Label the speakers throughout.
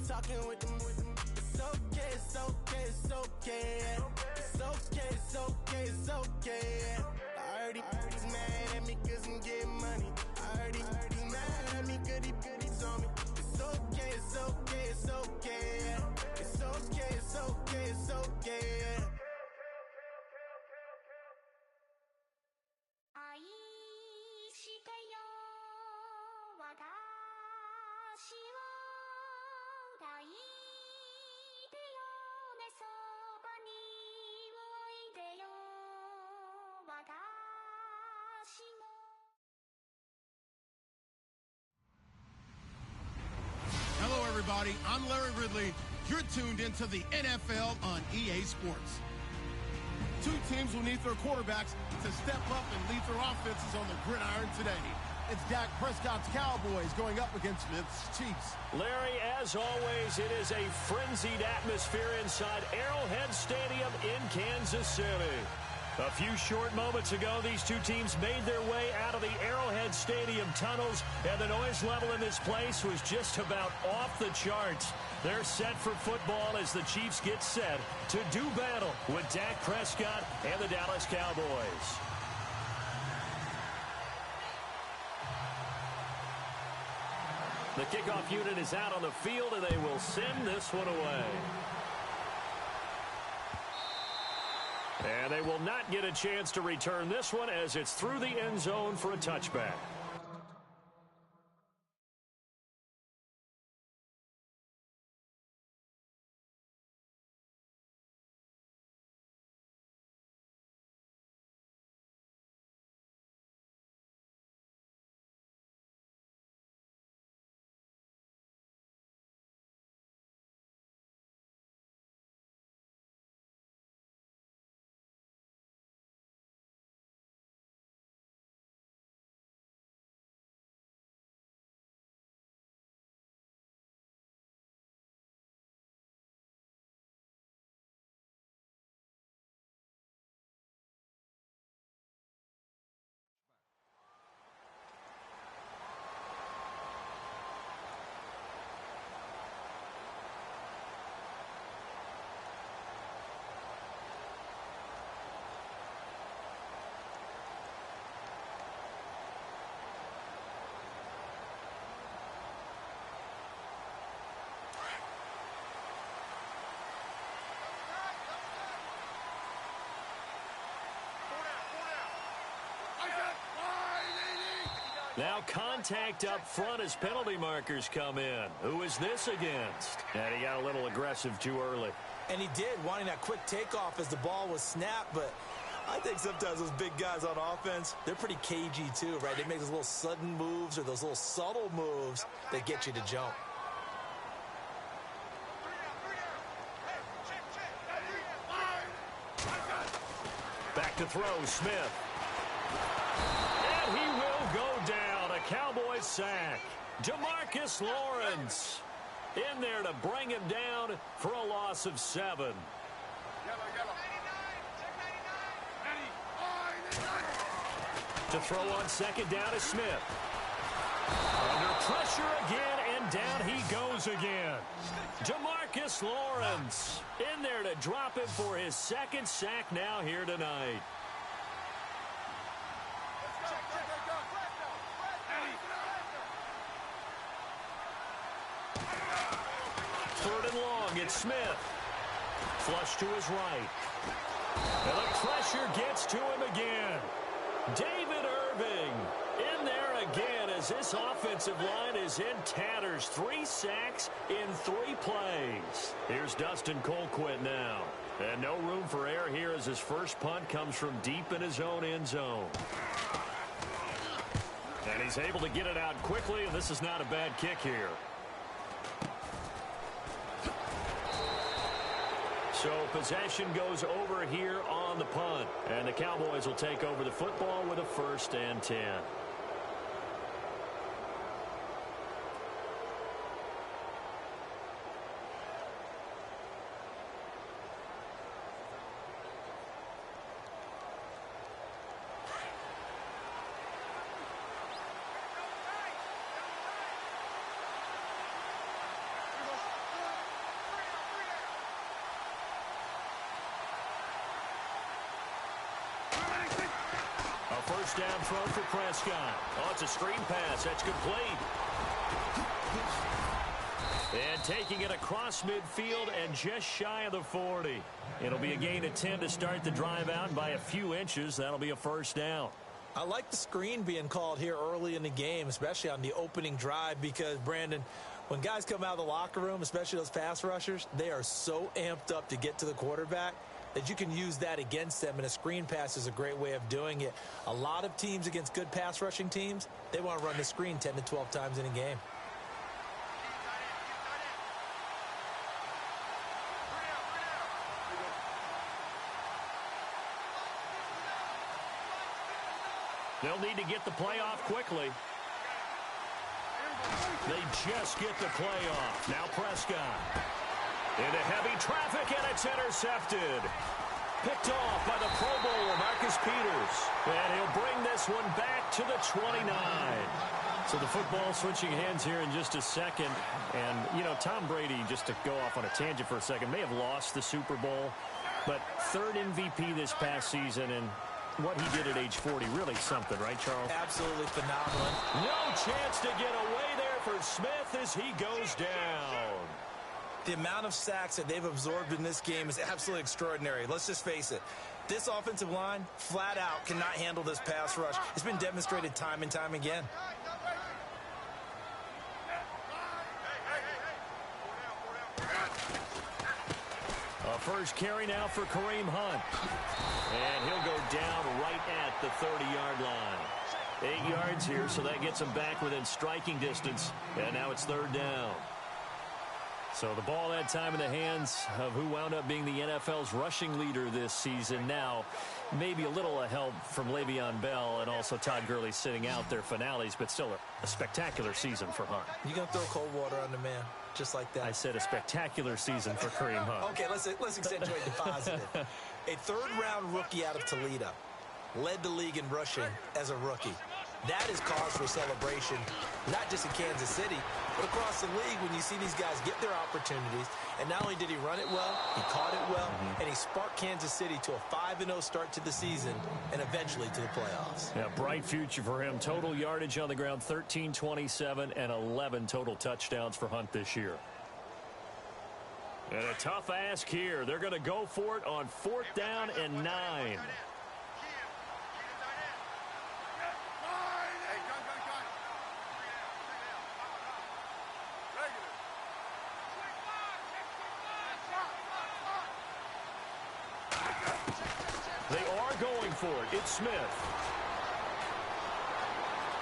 Speaker 1: Talking with them. It's okay, it's okay, it's okay. It's okay, it's okay, it's okay. I heard he's mad at me cause I'm getting money. I heard he's mad at me cause he's on me. It's okay, it's okay, it's okay. It's okay, it's okay, it's okay.
Speaker 2: 愛してよ私を抱いてよねそばにおいでよ私も
Speaker 3: Hello, everybody. I'm Larry Ridley. You're tuned into the NFL on EA Sports. Two teams will need their quarterbacks to step up and lead their offenses on the gridiron today. It's Dak Prescott's Cowboys going up against Smith's Chiefs.
Speaker 4: Larry, as always, it is a frenzied atmosphere inside Arrowhead Stadium in Kansas City. A few short moments ago, these two teams made their way out of the Arrowhead Stadium tunnels, and the noise level in this place was just about off the charts. They're set for football as the Chiefs get set to do battle with Dak Prescott and the Dallas Cowboys. The kickoff unit is out on the field, and they will send this one away. And they will not get a chance to return this one as it's through the end zone for a touchback. Now contact up front as penalty markers come in. Who is this against? And he got a little aggressive too early.
Speaker 5: And he did, wanting that quick takeoff as the ball was snapped, but I think sometimes those big guys on offense, they're pretty cagey too, right? They make those little sudden moves or those little subtle moves that get you to jump.
Speaker 4: Back to throw, Smith. And he will go down. A Cowboys sack. DeMarcus Lawrence in there to bring him down for a loss of 7. To throw on second down is Smith. Under pressure again, and down he goes again. DeMarcus Lawrence in there to drop him for his second sack now here tonight. Third and long, it's Smith. Flush to his right. And the pressure gets to him again. David Irving in there again as this offensive line is in tatters. 3 sacks in 3 plays. Here's Dustin Colquitt now. And no room for error here as his first punt comes from deep in his own end zone. And he's able to get it out quickly, and this is not a bad kick here. So possession goes over here on the punt. And the Cowboys will take over the football with a 1st and 10. first down throw for Prescott. Oh, it's a screen pass. That's complete. And taking it across midfield and just shy of the 40. It'll be a gain of 10 to start the drive out by a few inches. That'll be a first down.
Speaker 5: I like the screen being called here early in the game, especially on the opening drive, because, Brandon, when guys come out of the locker room, especially those pass rushers, they are so amped up to get to the quarterback that you can use that against them, and a screen pass is a great way of doing it. A lot of teams against good pass rushing teams, they want to run the screen 10 to 12 times in a game.
Speaker 4: They'll need to get the play off quickly. They just get the play off. Now Prescott. Into heavy traffic, and it's intercepted. Picked off by the Pro Bowler, Marcus Peters. And he'll bring this one back to the 29. So the football switching hands here in just a second. And, you know, Tom Brady, just to go off on a tangent for a second, may have lost the Super Bowl. But third MVP this past season, and what he did at age 40, really something, right, Charles?
Speaker 5: Absolutely phenomenal.
Speaker 4: No chance to get away there for Smith as he goes down.
Speaker 5: The amount of sacks that they've absorbed in this game is absolutely extraordinary. Let's just face it. This offensive line, flat out, cannot handle this pass rush. It's been demonstrated time and time again.
Speaker 4: A first carry now for Kareem Hunt. And he'll go down right at the 30-yard line. 8 yards here, so that gets him back within striking distance. And now it's third down. So the ball that time in the hands of who wound up being the NFL's rushing leader this season. Now, maybe a little help from Le'Veon Bell and also Todd Gurley sitting out their finales, but still a spectacular season for Hunt.
Speaker 5: You going to throw cold water on the man, just like that?
Speaker 4: I said a spectacular season for Kareem Hunt.
Speaker 5: Okay, let's accentuate the positive. A third-round rookie out of Toledo led the league in rushing as a rookie. That is cause for celebration, not just in Kansas City, but across the league when you see these guys get their opportunities. And not only did he run it well, he caught it well, and he sparked Kansas City to a 5-0 start to the season and eventually to the playoffs.
Speaker 4: Yeah, bright future for him. Total yardage on the ground, 1327, and 11 total touchdowns for Hunt this year. And a tough ask here. They're going to go for it on 4th down and 9. They are going for it. It's Smith.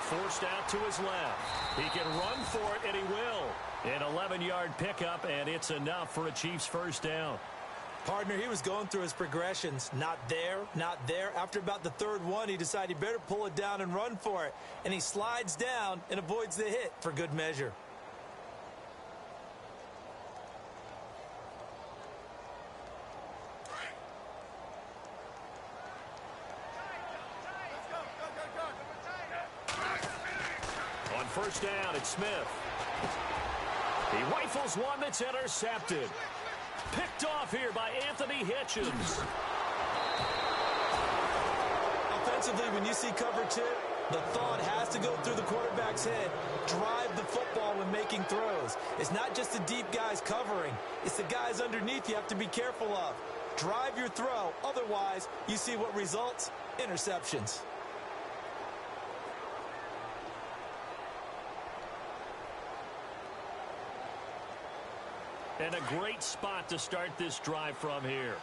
Speaker 4: Forced out to his left. He can run for it, and he will. An 11-yard pickup, and it's enough for a Chiefs first down.
Speaker 5: Partner, he was going through his progressions. Not there, not there. After about the third one, he decided he better pull it down and run for it. And he slides down and avoids the hit for good measure.
Speaker 4: On first down, it's Smith. He rifles one that's intercepted. Picked off here by Anthony Hitchens.
Speaker 5: Offensively, when you see cover 2, the thought has to go through the quarterback's head. Drive the football when making throws. It's not just the deep guys covering. It's the guys underneath you have to be careful of. Drive your throw. Otherwise, you see what results? Interceptions.
Speaker 4: And a great spot to start this drive from here.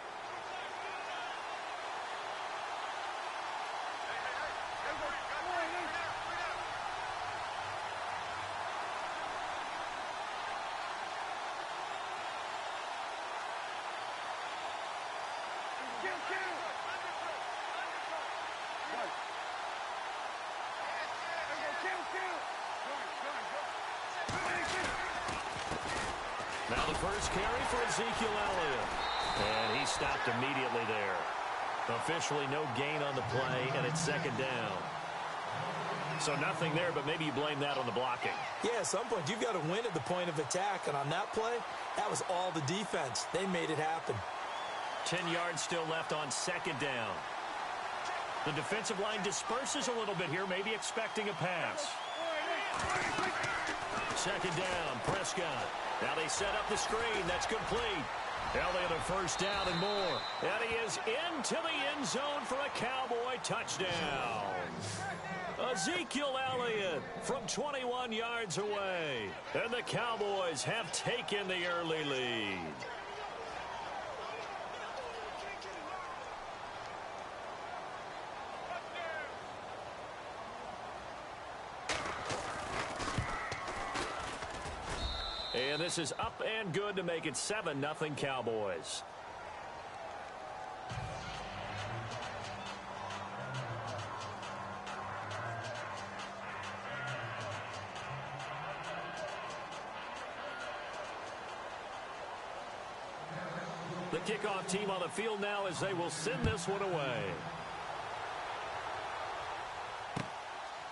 Speaker 4: Now the first carry for Ezekiel Elliott. And he stopped immediately there. Officially no gain on the play, and it's second down. So nothing there, but maybe you blame that on the blocking.
Speaker 5: Yeah, at some point, you've got to win at the point of attack. And on that play, that was all the defense. They made it happen.
Speaker 4: 10 yards still left on second down. The defensive line disperses a little bit here, maybe expecting a pass. Second down, Prescott. Now they set up the screen. That's complete. Now they have a first down and more. And he is into the end zone for a Cowboy touchdown. Ezekiel Elliott from 21 yards away. And the Cowboys have taken the early lead. And this is up and good to make it 7-0 Cowboys. The kickoff team on the field now as they will send this one away.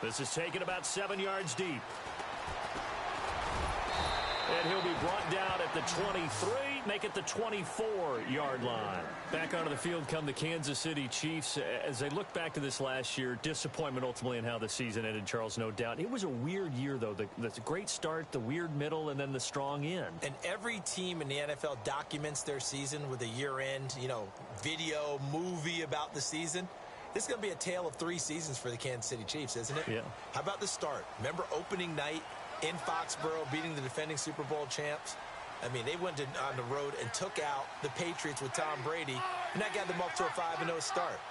Speaker 4: This is taken about 7 yards deep. And he'll be brought down at the 23, make it the 24-yard line. Back onto the field come the Kansas City Chiefs. As they look back to this last year, disappointment ultimately in how the season ended, Charles, no doubt. It was a weird year, though. The great start, the weird middle, and then the strong end.
Speaker 5: And every team in the NFL documents their season with a year-end, video, movie about the season. This is going to be a tale of 3 seasons for the Kansas City Chiefs, isn't it?
Speaker 4: Yeah.
Speaker 5: How about the start? Remember opening night in Foxborough, beating the defending Super Bowl champs? I mean, they went on the road and took out the Patriots with Tom Brady, and that got them up to a 5-0 start.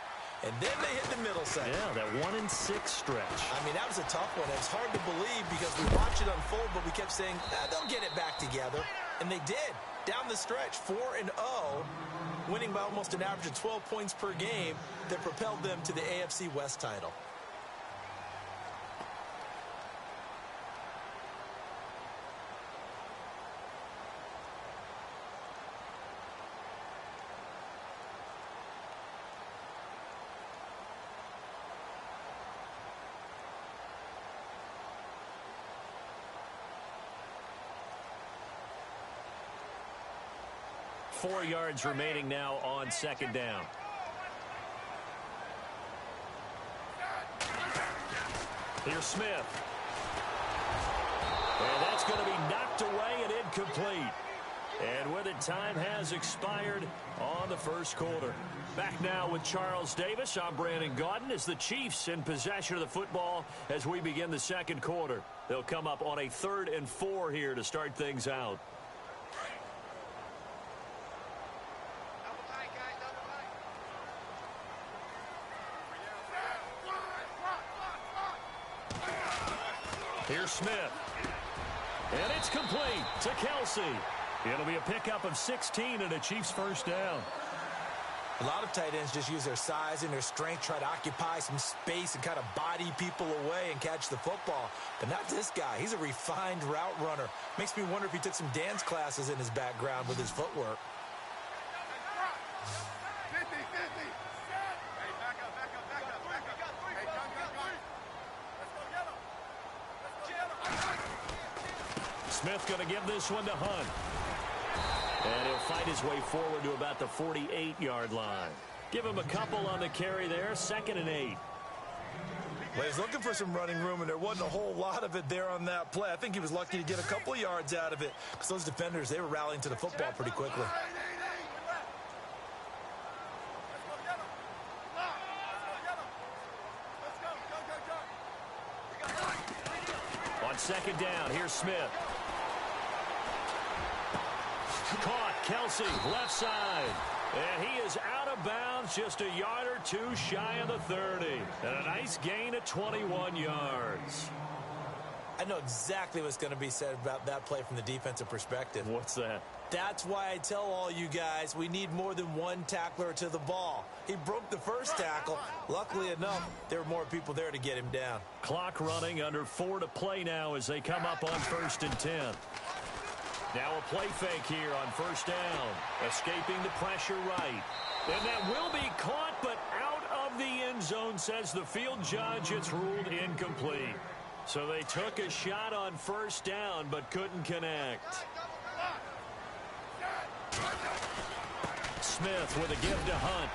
Speaker 5: And then they hit the middle segment.
Speaker 4: Yeah, that 1-6 stretch.
Speaker 5: I mean, that was a tough one. It was hard to believe because we watched it unfold, but we kept saying, they'll get it back together. And they did. Down the stretch, 4-0, winning by almost an average of 12 points per game that propelled them to the AFC West title.
Speaker 4: Four yards remaining now on second down. Here's Smith. And that's going to be knocked away and incomplete. And with it, time has expired on the first quarter. Back now with Charles Davis. I'm Brandon Gaudin as the Chiefs in possession of the football as we begin the second quarter. They'll come up on a 3rd and 4 here to start things out. Here's Smith. And it's complete to Kelsey. It'll be a pickup of 16 and a Chiefs first down.
Speaker 5: A lot of tight ends just use their size and their strength, try to occupy some space and kind of body people away and catch the football. But not this guy. He's a refined route runner. Makes me wonder if he took some dance classes in his background with his footwork.
Speaker 4: Smith going to give this one to Hunt. And he'll fight his way forward to about the 48-yard line. Give him a couple on the carry there, 2nd and 8.
Speaker 5: Well, he's looking for some running room, and there wasn't a whole lot of it there on that play. I think he was lucky to get a couple of yards out of it because those defenders, they were rallying to the football pretty quickly.
Speaker 4: On second down, here's Smith. Caught, Kelsey, left side. And he is out of bounds, just a yard or 2 shy of the 30. And a nice gain of 21 yards.
Speaker 5: I know exactly what's going to be said about that play from the defensive perspective.
Speaker 4: What's that?
Speaker 5: That's why I tell all you guys we need more than one tackler to the ball. He broke the first tackle. Luckily enough, there were more people there to get him down.
Speaker 4: Clock running, under 4 to play now as they come up on 1st and 10. Now a play fake here on first down. Escaping the pressure right. And that will be caught, but out of the end zone, says the field judge. It's ruled incomplete. So they took a shot on first down, but couldn't connect. Smith with a give to Hunt.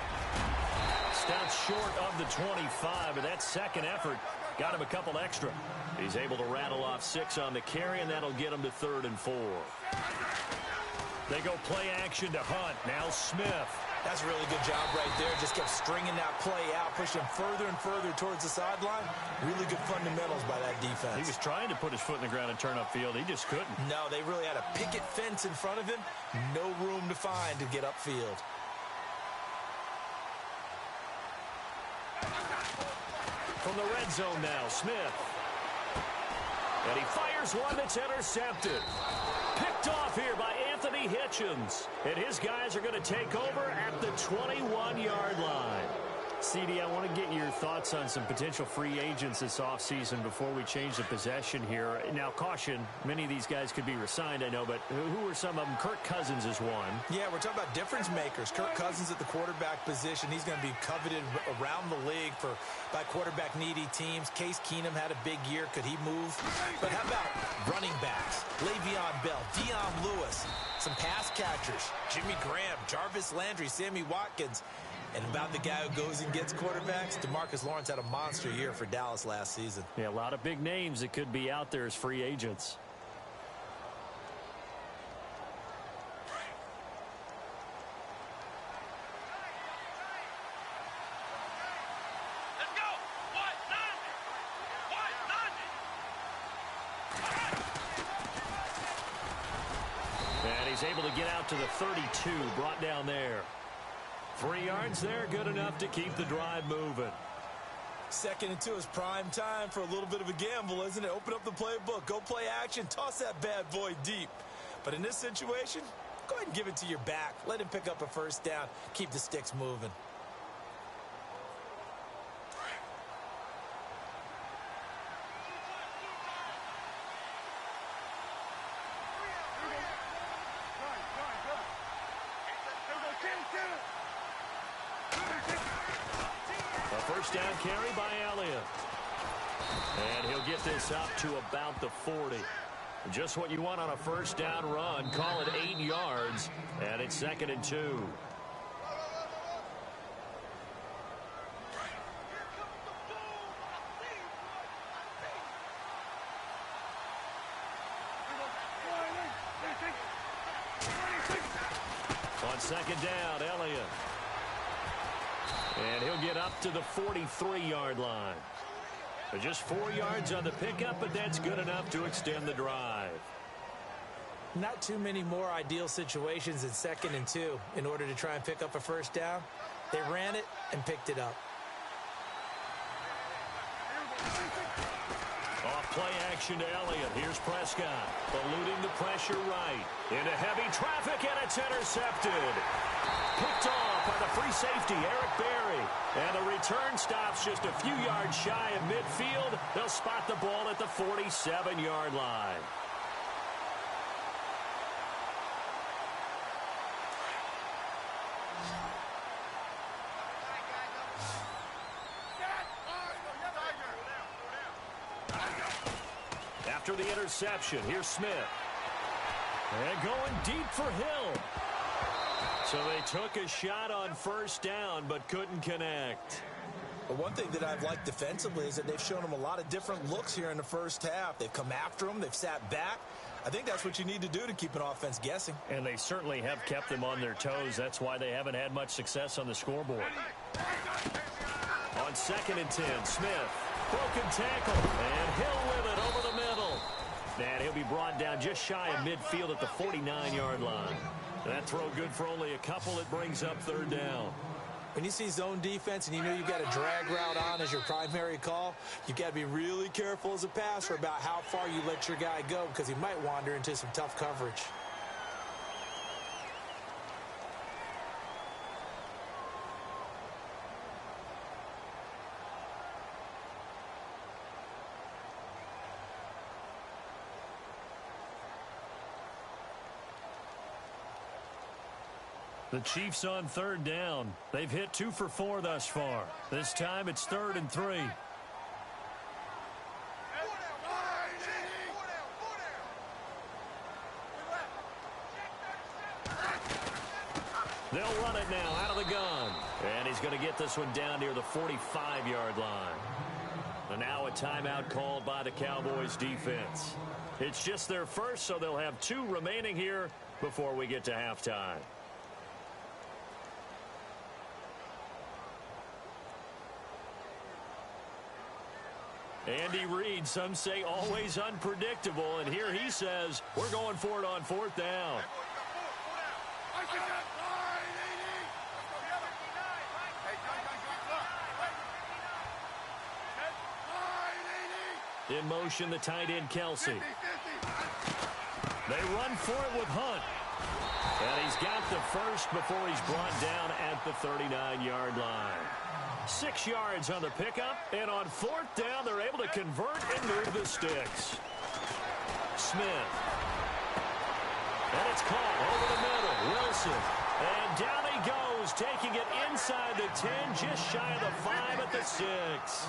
Speaker 4: stops short of the 25, but that second effort got him a couple extra. He's able to rattle off 6 on the carry, and that'll get him to 3rd and 4. They go play action to Hunt. Now Smith.
Speaker 5: That's a really good job right there. Just kept stringing that play out, pushing him further and further towards the sideline. Really good fundamentals by that defense.
Speaker 4: He was trying to put his foot in the ground and turn upfield. He just couldn't.
Speaker 5: No, they really had a picket fence in front of him. No room to find to get upfield.
Speaker 4: From the red zone now, Smith. And he fires one that's intercepted. Picked off here by Anthony Hitchens. And his guys are going to take over at the 21-yard line. CD, I want to get your thoughts on some potential free agents this offseason before we change the possession here. Now, caution, many of these guys could be resigned, I know, but who are some of them? Kirk Cousins is one.
Speaker 5: Yeah, we're talking about difference makers. Kirk Cousins at the quarterback position. He's going to be coveted around the league by quarterback-needy teams. Case Keenum had a big year. Could he move? But how about running backs? Le'Veon Bell, Dion Lewis, some pass catchers, Jimmy Graham, Jarvis Landry, Sammy Watkins. And about the guy who goes and gets quarterbacks, DeMarcus Lawrence had a monster year for Dallas last season.
Speaker 4: Yeah, a lot of big names that could be out there as free agents. And he's able to get out to the 32, brought down there. 3 yards there, good enough to keep the drive moving.
Speaker 5: 2nd and 2 is prime time for a little bit of a gamble, isn't it? Open up the playbook, go play action, toss that bad boy deep. But in this situation, go ahead and give it to your back. Let him pick up a first down, keep the sticks moving.
Speaker 4: First down carry by Elliott. And he'll get this up to about the 40. Just what you want on a first down run. Call it 8 yards. And it's 2nd and 2. On 2nd down, Elliott. And he'll get up to the 43-yard line. But just 4 yards on the pickup, but that's good enough to extend the drive.
Speaker 5: Not too many more ideal situations in 2nd and 2 in order to try and pick up a first down. They ran it and picked it up.
Speaker 4: Off play action to Elliott. Here's Prescott. Eluding the pressure right. Into heavy traffic, and it's intercepted. Picked off by the free safety, Eric Berry. And the return stops just a few yards shy of midfield. They'll spot the ball at the 47-yard line. After the interception, here's Smith. And going deep for Hill. So they took a shot on first down, but couldn't connect.
Speaker 5: But one thing that I've liked defensively is that they've shown him a lot of different looks here in the first half. They've come after him. They've sat back. I think that's what you need to do to keep an offense guessing.
Speaker 4: And they certainly have kept them on their toes. That's why they haven't had much success on the scoreboard. On 2nd and 10, Smith. Broken tackle. And Hill with it over the middle. And he'll be brought down just shy of midfield at the 49-yard line. That throw good for only a couple. It brings up 3rd down.
Speaker 5: When you see zone defense and you know you've got a drag route on as your primary call, you've got to be really careful as a passer about how far you let your guy go because he might wander into some tough coverage.
Speaker 4: The Chiefs on 3rd down. They've hit 2 for 4 thus far. This time it's 3rd and 3. They'll run it now out of the gun. And he's going to get this one down near the 45-yard line. And now a timeout called by the Cowboys defense. It's just their first, so they'll have 2 remaining here before we get to halftime. Andy Reid, some say always unpredictable, and here he says we're going for it on 4th down. In motion, the tight end, Kelsey. They run for it with Hunt. And he's got the first before he's brought down at the 39-yard line. 6 yards on the pickup, and on 4th down, they're able to convert and move the sticks. Smith. And it's caught over the middle. Wilson. And down he goes, taking it inside the 10, just shy of the 5 at the 6.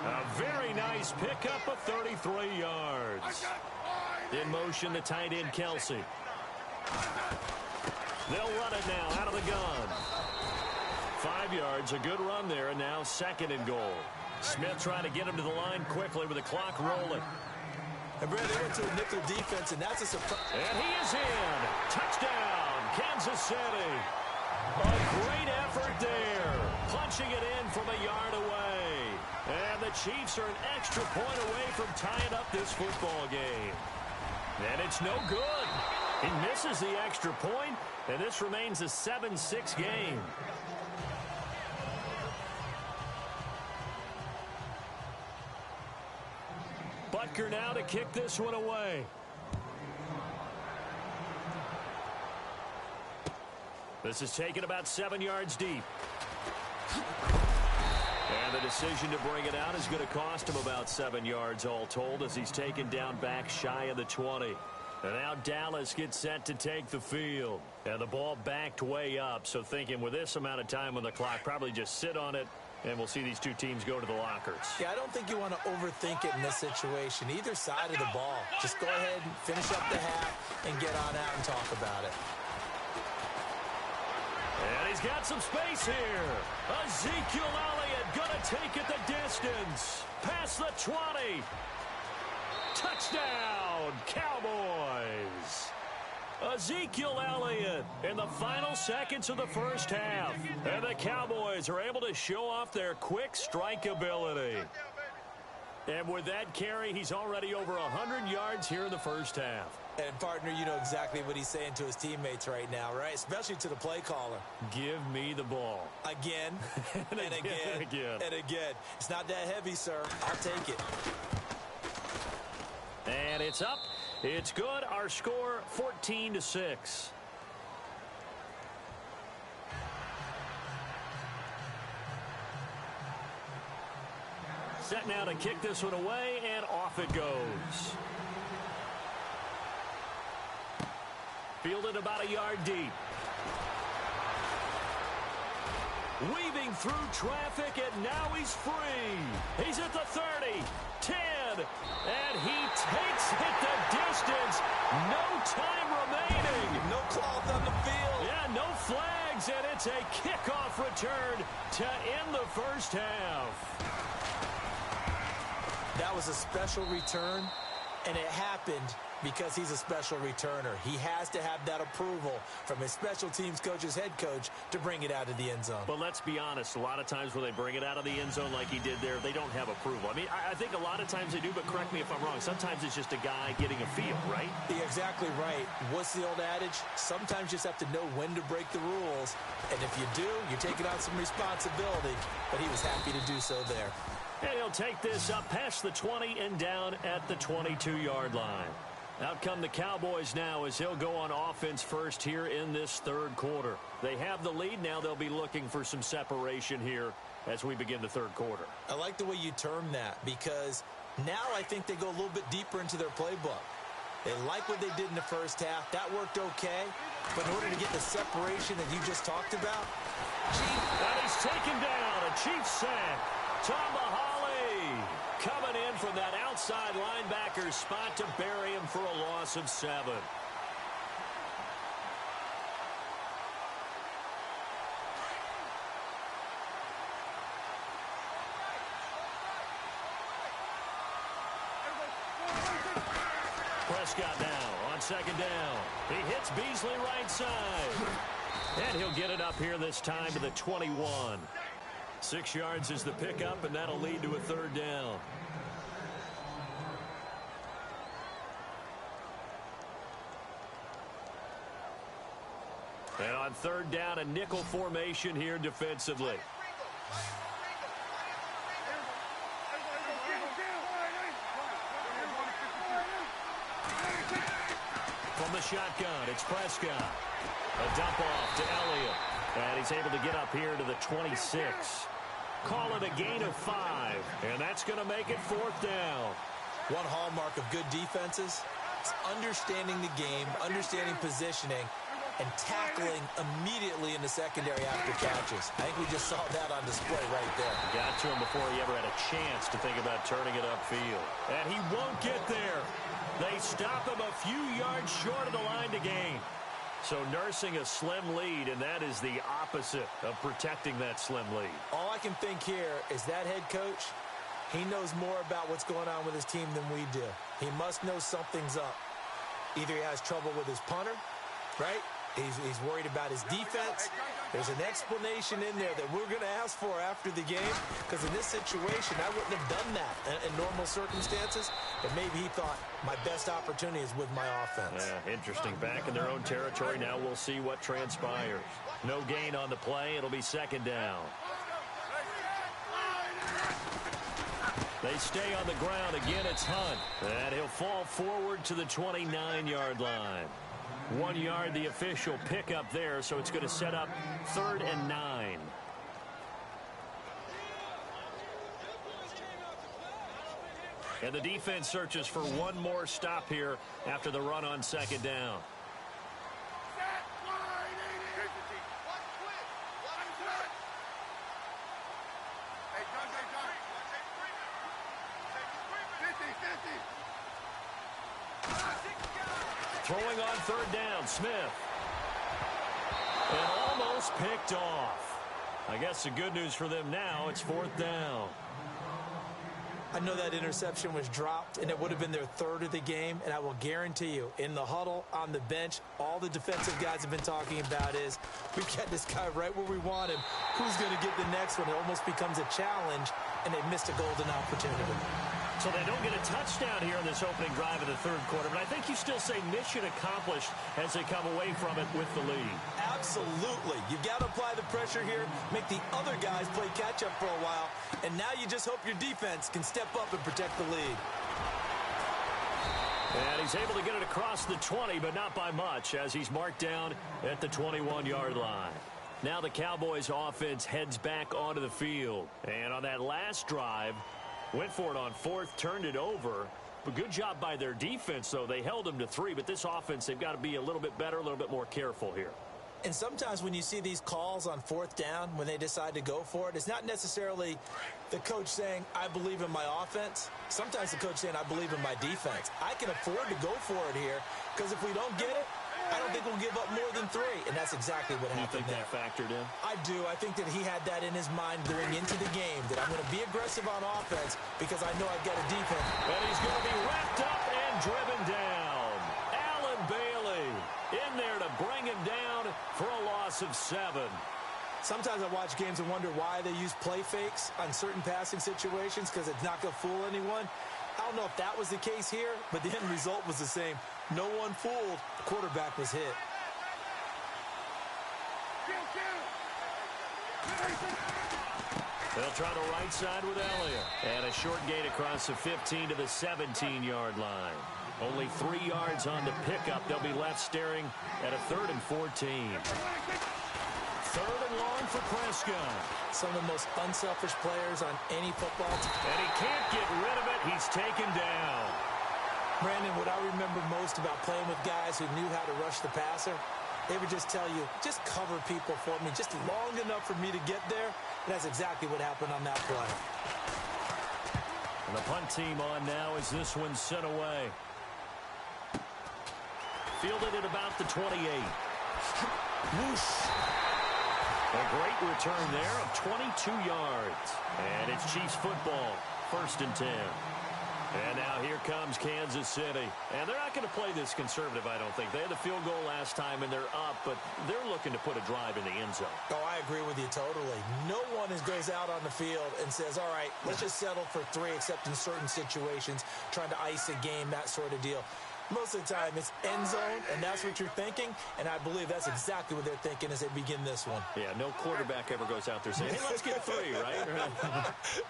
Speaker 4: A very nice pickup of 33 yards. In motion, the tight end, Kelsey. They'll run it now out of the gun. 5 yards, a good run there, and now 2nd and goal. Smith trying to get him to the line quickly with the clock rolling.
Speaker 5: And Brad, they went to a nickel defense, and that's a surprise.
Speaker 4: And he is in. Touchdown, Kansas City. A great effort there. Punching it in from a yard away. And the Chiefs are an extra point away from tying up this football game. And it's no good. He misses the extra point, and this remains a 7-6 game. Butker now to kick this one away. This is taken about 7 yards deep. And the decision to bring it out is going to cost him about 7 yards all told as he's taken down back shy of the 20. And now Dallas gets set to take the field. And the ball backed way up, so thinking with this amount of time on the clock, probably just sit on it, and we'll see these 2 teams go to the lockers.
Speaker 5: Yeah, I don't think you want to overthink it in this situation. Either side of the ball. Just go ahead and finish up the half and get on out and talk about it.
Speaker 4: And he's got some space here. Ezekiel Elliott going to take it the distance. Past the 20. Touchdown, Cowboys. Ezekiel Elliott in the final seconds of the first half. And the Cowboys are able to show off their quick strike ability. And with that carry, he's already over 100 yards here in the first half.
Speaker 5: And, partner, you know exactly what he's saying to his teammates right now, right? Especially to the play caller.
Speaker 4: Give me the ball.
Speaker 5: Again, and again, and again. It's not that heavy, sir. I'll take it.
Speaker 4: And it's up. It's good. Our score, 14-6. Set now to kick this one away, and off it goes. Fielded about a yard deep. Weaving through traffic, and now he's free. He's at the 30, 10, and he takes it the distance. No time remaining.
Speaker 5: No cloth on the field.
Speaker 4: Yeah, no flags, and it's a kickoff return to end the first half.
Speaker 5: That was a special return, and it happened because he's a special returner. He has to have that approval from his special teams coach's head coach to bring it out of the end zone.
Speaker 4: But let's be honest, a lot of times when they bring it out of the end zone like he did there, they don't have approval. I mean, I think a lot of times they do, but correct me if I'm wrong. Sometimes it's just a guy getting a feel, right?
Speaker 5: You're exactly right. What's the old adage? Sometimes you just have to know when to break the rules. And if you do, you're taking on some responsibility. But he was happy to do so there.
Speaker 4: And he'll take this up past the 20 and down at the 22-yard line. Out come the Cowboys now as he'll go on offense first here in this third quarter. They have the lead. Now they'll be looking for some separation here as we begin the third quarter.
Speaker 5: I like the way you term that because now I think they go a little bit deeper into their playbook. They like what they did in the first half. That worked okay. But in order to get the separation that you just talked about,
Speaker 4: and he's taken down. A Chiefs sack. Tomahawley coming in from that outside linebacker spot to bury him for a loss of 7. Prescott now on second down. He hits Beasley right side. And he'll get it up here this time to the 21. 6 yards is the pickup, and that'll lead to a third down. And on third down, a nickel formation here defensively. From the shotgun, it's Prescott. A dump off to Elliott. And he's able to get up here to the 26. Call it a gain of 5. And that's going to make it fourth down.
Speaker 5: One hallmark of good defenses is understanding the game, understanding positioning, and tackling immediately in the secondary after catches. I think we just saw that on display right there.
Speaker 4: Got to him before he ever had a chance to think about turning it upfield. And he won't get there. They stop him a few yards short of the line to gain. So nursing a slim lead, and that is the opposite of protecting that slim lead.
Speaker 5: All I can think here is that head coach, he knows more about what's going on with his team than we do. He must know something's up. Either he has trouble with his punter, right? He's worried about his defense. There's an explanation in there that we're going to ask for after the game, because in this situation, I wouldn't have done that in normal circumstances, but maybe he thought my best opportunity is with my offense.
Speaker 4: Yeah, interesting. Back in their own territory. Now we'll see what transpires. No gain on the play. It'll be second down. They stay on the ground. Again, it's Hunt. And he'll fall forward to the 29-yard line. 1 yard, the official pickup there, so it's going to set up 3rd and 9. And the defense searches for one more stop here after the run on second down. Throwing on third down, Smith. And almost picked off. I guess the good news for them now, it's 4th down.
Speaker 5: I know that interception was dropped, and it would have been their 3rd of the game, and I will guarantee you, in the huddle, on the bench, all the defensive guys have been talking about is, we've got this guy right where we want him. Who's going to get the next one? It almost becomes a challenge, and they missed a golden opportunity.
Speaker 4: So they don't get a touchdown here in this opening drive of the 3rd quarter, but I think you still say mission accomplished as they come away from it with the lead.
Speaker 5: Absolutely. You've got to apply the pressure here, make the other guys play catch-up for a while, and now you just hope your defense can step up and protect the lead.
Speaker 4: And he's able to get it across the 20, but not by much, as he's marked down at the 21-yard line. Now the Cowboys' offense heads back onto the field. And on that last drive, went for it on 4th, turned it over. But good job by their defense, though. They held them to 3, but this offense, they've got to be a little bit better, a little bit more careful here.
Speaker 5: And sometimes when you see these calls on 4th down, when they decide to go for it, it's not necessarily the coach saying, I believe in my offense. Sometimes the coach saying, I believe in my defense. I can afford to go for it here, because if we don't get it, I don't think we'll give up more than 3, and that's exactly what happened there.
Speaker 4: You think that factored in?
Speaker 5: I do. I think that he had that in his mind going into the game, that I'm going to be aggressive on offense because I know I've got a defense.
Speaker 4: And he's going to be wrapped up and driven down. Allen Bailey in there to bring him down for a loss of 7.
Speaker 5: Sometimes I watch games and wonder why they use play fakes on certain passing situations, because it's not going to fool anyone. I don't know if that was the case here, but the end result was the same. No one fooled. The quarterback was hit.
Speaker 4: They'll try the right side with Elliott. And a short gain across the 15 to the 17-yard line. Only 3 yards on the pickup. They'll be left staring at a 3rd and 14. 3rd and long for Prescott.
Speaker 5: Some of the most unselfish players on any football team.
Speaker 4: And he can't get rid of it. He's taken down.
Speaker 5: Brandon, what I remember most about playing with guys who knew how to rush the passer, they would just tell you, just cover people for me, just long enough for me to get there. And that's exactly what happened on that play.
Speaker 4: And the punt team on now as this one's sent away. Fielded at about the 28. Whoosh. A great return there of 22 yards. And it's Chiefs football, 1st and 10. And now here comes Kansas City. And they're not going to play this conservative, I don't think. They had the field goal last time, and they're up, but they're looking to put a drive in the end zone.
Speaker 5: Oh, I agree with you totally. No one goes out on the field and says, all right, let's just settle for 3, except in certain situations, trying to ice a game, that sort of deal. Most of the time, it's end zone, and that's what you're thinking, and I believe that's exactly what they're thinking as they begin this one.
Speaker 4: Yeah, no quarterback ever goes out there saying, hey, let's get 3, right?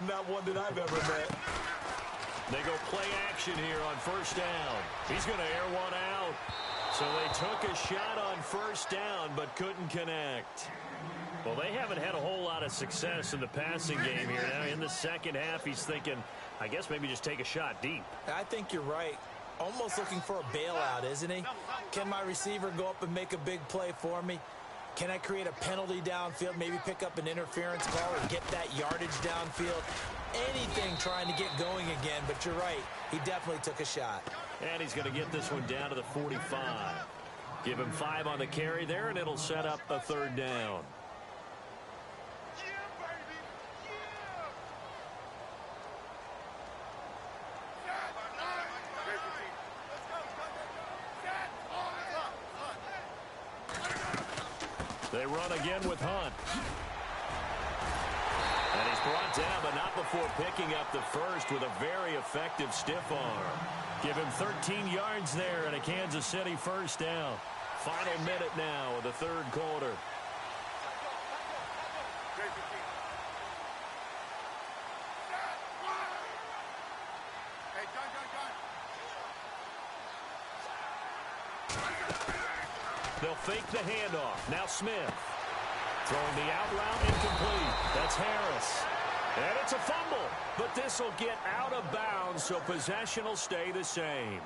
Speaker 5: Not one that I've ever met.
Speaker 4: They go play action here on first down. He's going to air one out. So they took a shot on first down, but couldn't connect. Well, they haven't had a whole lot of success in the passing game here. Now in the second half, he's thinking, I guess maybe just take a shot deep.
Speaker 5: I think you're right. Almost looking for a bailout, isn't he? Can my receiver go up and make a big play for me? Can I create a penalty downfield, maybe pick up an interference call or get that yardage downfield? Anything trying to get going again, but you're right. He definitely took a shot.
Speaker 4: And he's going to get this one down to the 45. Give him 5 on the carry there, and it'll set up a third down. They run again with Hunt. And he's brought down, but not before picking up the first with a very effective stiff arm. Give him 13 yards there and a Kansas City first down. Final minute now of the third quarter. They'll fake the handoff. Now Smith. Throwing the out route incomplete. That's Harris. And it's a fumble. But this will get out of bounds, so possession will stay the same.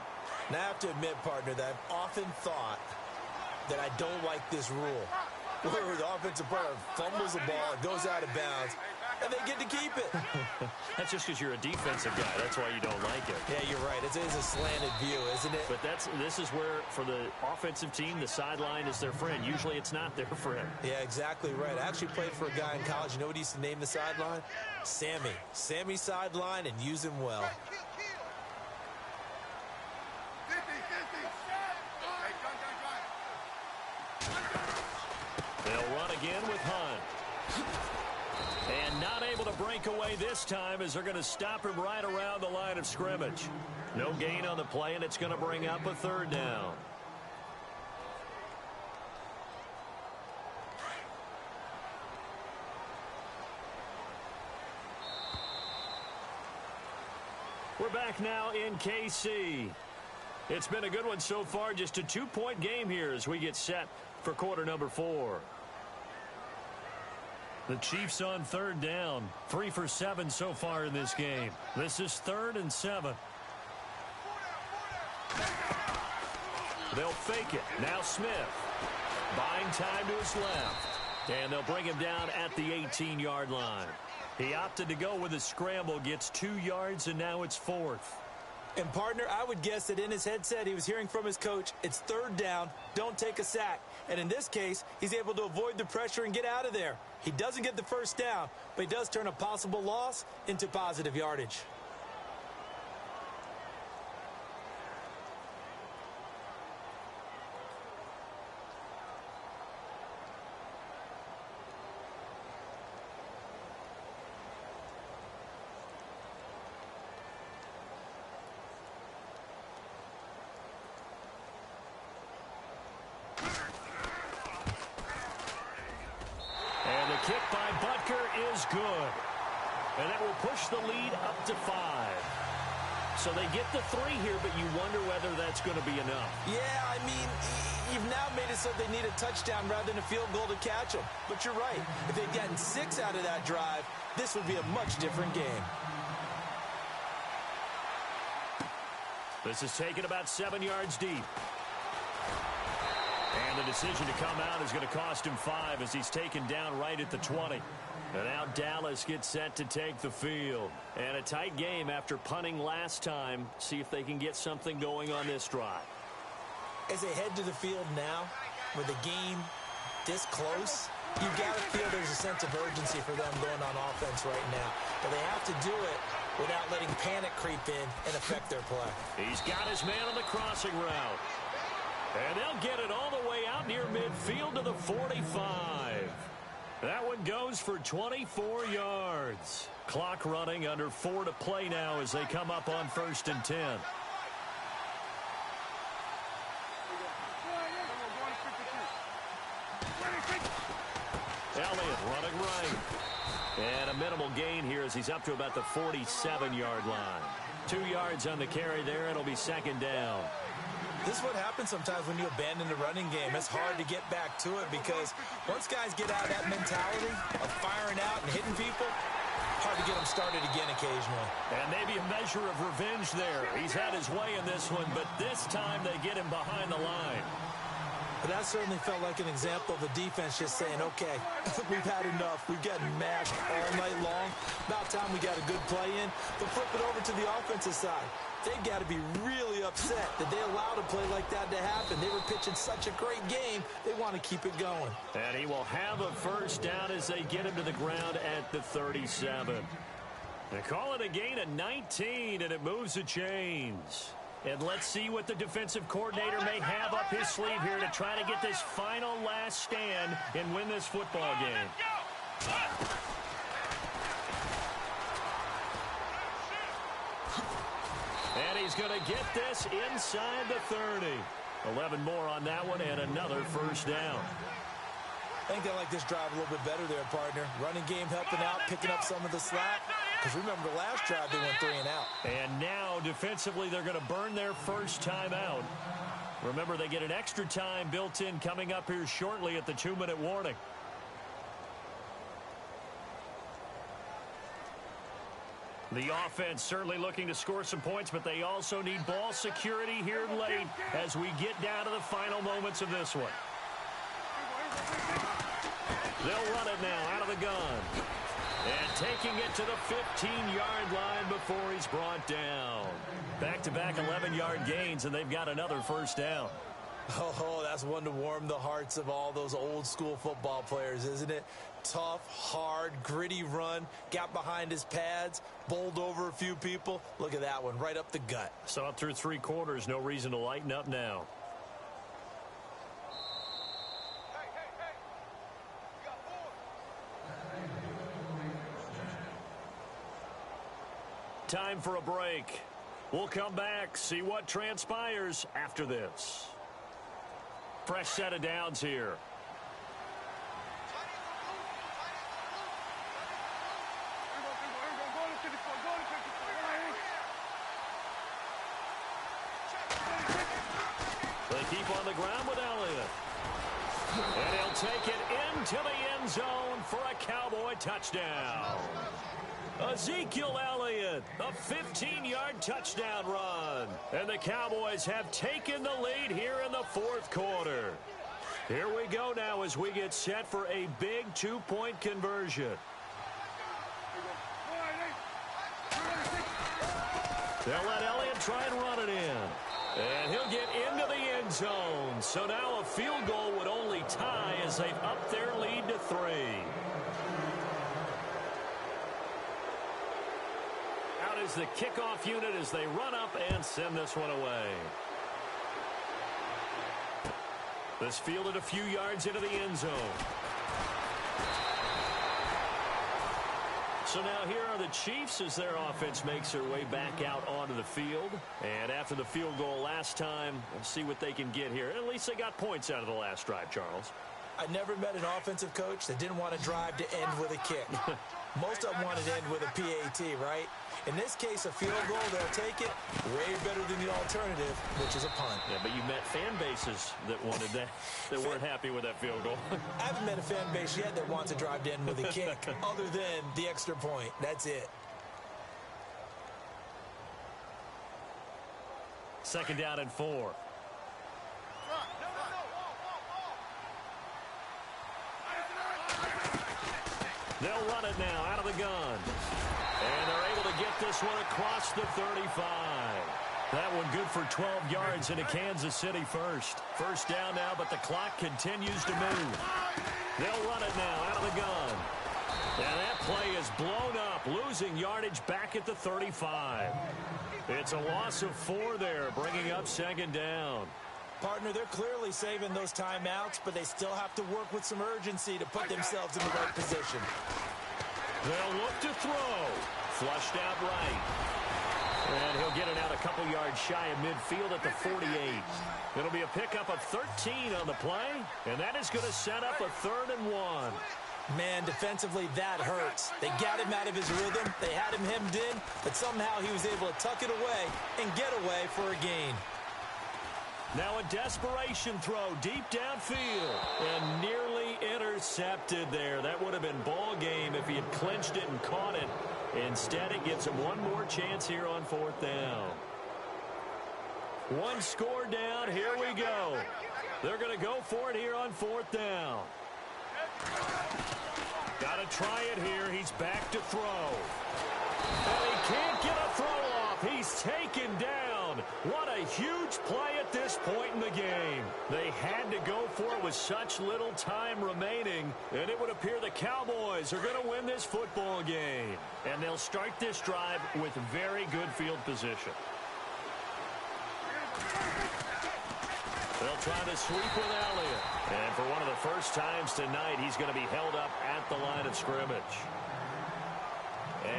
Speaker 5: Now, I have to admit, partner, that I've often thought that I don't like this rule. Where the offensive player fumbles the ball, it goes out of bounds, and they get to keep it.
Speaker 4: That's just because you're a defensive guy. That's why you don't like it.
Speaker 5: Yeah, you're right. It is a slanted view, isn't it?
Speaker 4: But this is where, for the offensive team, the sideline is their friend. Usually it's not their friend.
Speaker 5: Yeah, exactly right. I actually played for a guy in college. You know what he used to name the sideline? Sammy. Sammy sideline, and use him well.
Speaker 4: They'll run again with Hunt. And not able to break away this time as they're going to stop him right around the line of scrimmage. No gain on the play, and it's going to bring up a third down. We're back now in KC. It's been a good one so far, just a 2-point game here as we get set for quarter number 4. The Chiefs on third down, 3 for 7 so far in this game. This is 3rd and 7. They'll fake it. Now Smith. Buying time to his left. And they'll bring him down at the 18-yard line. He opted to go with a scramble, gets 2 yards, and now it's 4th.
Speaker 5: And, partner, I would guess that in his headset he was hearing from his coach, it's 3rd down, don't take a sack. And in this case, he's able to avoid the pressure and get out of there. He doesn't get the first down, but he does turn a possible loss into positive yardage.
Speaker 4: Kick by Butker is good. And that will push the lead up to 5. So they get the 3 here, but you wonder whether that's going to be enough.
Speaker 5: Yeah, I mean, you've now made it so they need a touchdown rather than a field goal to catch them. But you're right. If they'd gotten 6 out of that drive, this would be a much different game.
Speaker 4: This is taken about 7 yards deep. And the decision to come out is going to cost him 5 as he's taken down right at the 20. And now Dallas gets set to take the field. And a tight game after punting last time. See if they can get something going on this drive.
Speaker 5: As they head to the field now, with the game this close, you've got to feel there's a sense of urgency for them going on offense right now. But they have to do it without letting panic creep in and affect their play.
Speaker 4: He's got his man on the crossing route. And they'll get it all the way out near midfield to the 45. That one goes for 24 yards. Clock running, under 4 to play now as they come up on 1st and 10. Elliott running right. And a minimal gain here as he's up to about the 47-yard line. 2 yards on the carry there. It'll be 2nd down.
Speaker 5: This is what happens sometimes when you abandon the running game. It's hard to get back to it because once guys get out of that mentality of firing out and hitting people, hard to get them started again occasionally.
Speaker 4: And maybe a measure of revenge there. He's had his way in this one, but this time they get him behind the line.
Speaker 5: But that certainly felt like an example of the defense just saying, okay, we've had enough. We've gotten mashed all night long. About time we got a good play in. But flip it over to the offensive side. They've got to be really upset that they allowed a play like that to happen. They were pitching such a great game, they want to keep it going.
Speaker 4: And he will have a 1st down as they get him to the ground at the 37. They call it a gain of 19, and it moves the chains. And let's see what the defensive coordinator may have up his sleeve here to try to get this final last stand and win this football game. And he's going to get this inside the 30. 11 more on that one and another 1st down.
Speaker 5: I think they like this drive a little bit better there, partner. Running game helping out, picking up some of the slack. Because remember, the last drive they went 3 and out.
Speaker 4: And now, defensively, they're going to burn their first time out. Remember, they get an extra time built in coming up here shortly at the 2-minute warning. The offense certainly looking to score some points, but they also need ball security here late as we get down to the final moments of this one. They'll run it now out of the gun. And taking it to the 15-yard line before he's brought down. Back-to-back 11-yard gains, and they've got another 1st down.
Speaker 5: Oh, that's one to warm the hearts of all those old-school football players, isn't it? Tough, hard, gritty run, got behind his pads, bowled over a few people. Look at that one, right up the gut.
Speaker 4: Saw it through 3 quarters, no reason to lighten up now. Time for a break. We'll come back, see what transpires after this. Fresh set of downs here. They keep on the ground with Elliott. And he'll take it into the end zone for a Cowboy touchdown. Ezekiel Elliott, a 15-yard touchdown run. And the Cowboys have taken the lead here in the 4th quarter. Here we go now as we get set for a big 2-point conversion. They'll let Elliott try and run it in. And he'll get into the end zone. So now a field goal would only tie as they've upped their lead to 3. Is the kickoff unit as they run up and send this one away. This fielded a few yards into the end zone. So now here are the Chiefs as their offense makes their way back out onto the field. And after the field goal last time, let's see what they can get here. At least they got points out of the last drive, Charles.
Speaker 5: I never met an offensive coach that didn't want to drive to end with a kick. Most of them wanted to end with a PAT, right? In this case, a field goal, they'll take it. Way better than the alternative, which is a punt.
Speaker 4: Yeah, but you met fan bases that wanted that, that weren't happy with that field goal.
Speaker 5: I haven't met a fan base yet that wants to drive to end with a kick, other than the extra point. That's it.
Speaker 4: 2nd down and 4. They'll run it now out of the gun. And they're able to get this one across the 35. That one good for 12 yards into Kansas City first. 1st down now, but the clock continues to move. They'll run it now out of the gun. And that play is blown up, losing yardage back at the 35. It's a loss of 4 there, bringing up second down.
Speaker 5: Partner, they're clearly saving those timeouts, but they still have to work with some urgency to put themselves in the right position.
Speaker 4: They'll look to throw. Flushed out right. And he'll get it out a couple yards shy of midfield at the 48. It'll be a pickup of 13 on the play, and that is going to set up a 3rd and 1.
Speaker 5: Man, defensively, that hurts. They got him out of his rhythm. They had him hemmed in, but somehow he was able to tuck it away and get away for a gain.
Speaker 4: Now a desperation throw deep downfield and nearly intercepted there. That would have been ball game if he had clinched it and caught it. Instead, it gives him one more chance here on 4th down. 1 score down. Here we go. They're going to go for it here on 4th down. Got to try it here. He's back to throw. And he can't get a throw off. He's taken down. What a huge play at this point in the game. They had to go for it with such little time remaining, and it would appear the Cowboys are going to win this football game. And they'll start this drive with very good field position. They'll try to sweep with Elliott. And for one of the first times tonight, he's going to be held up at the line of scrimmage.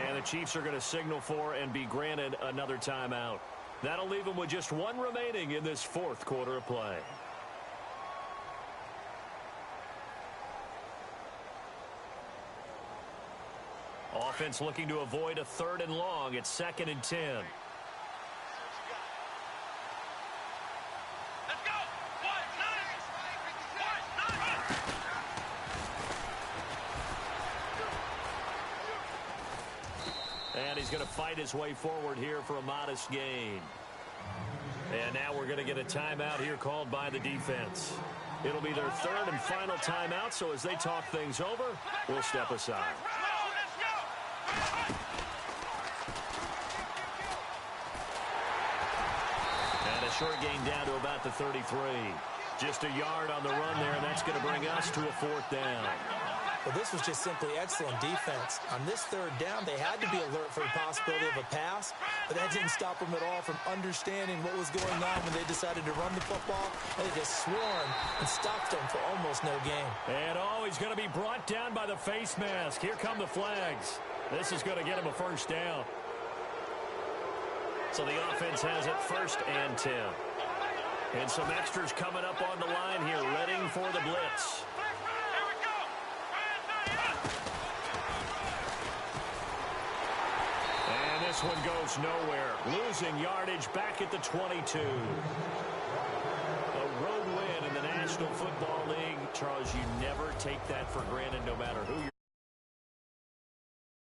Speaker 4: And the Chiefs are going to signal for and be granted another timeout. That'll leave them with just 1 remaining in this 4th quarter of play. Offense looking to avoid a 3rd and long. It's 2nd and 10. And he's going to fight his way forward here for a modest gain. And now we're going to get a timeout here called by the defense. It'll be their 3rd and final timeout, so as they talk things over, we'll step aside. And a short gain down to about the 33. Just a yard on the run there, and that's going to bring us to a 4th down.
Speaker 5: Well, this was just simply excellent defense. On this 3rd down, they had to be alert for the possibility of a pass, but that didn't stop them at all from understanding what was going on when they decided to run the football, and they just swarmed and stopped them for almost no gain.
Speaker 4: And he's going to be brought down by the face mask. Here come the flags. This is going to get him a 1st down. So the offense has it 1st and 10. And some extras coming up on the line here, readying for the blitz. And this one goes nowhere. Losing yardage back at the 22. A road win in the National Football League. Charles, you never take that for granted no matter who you're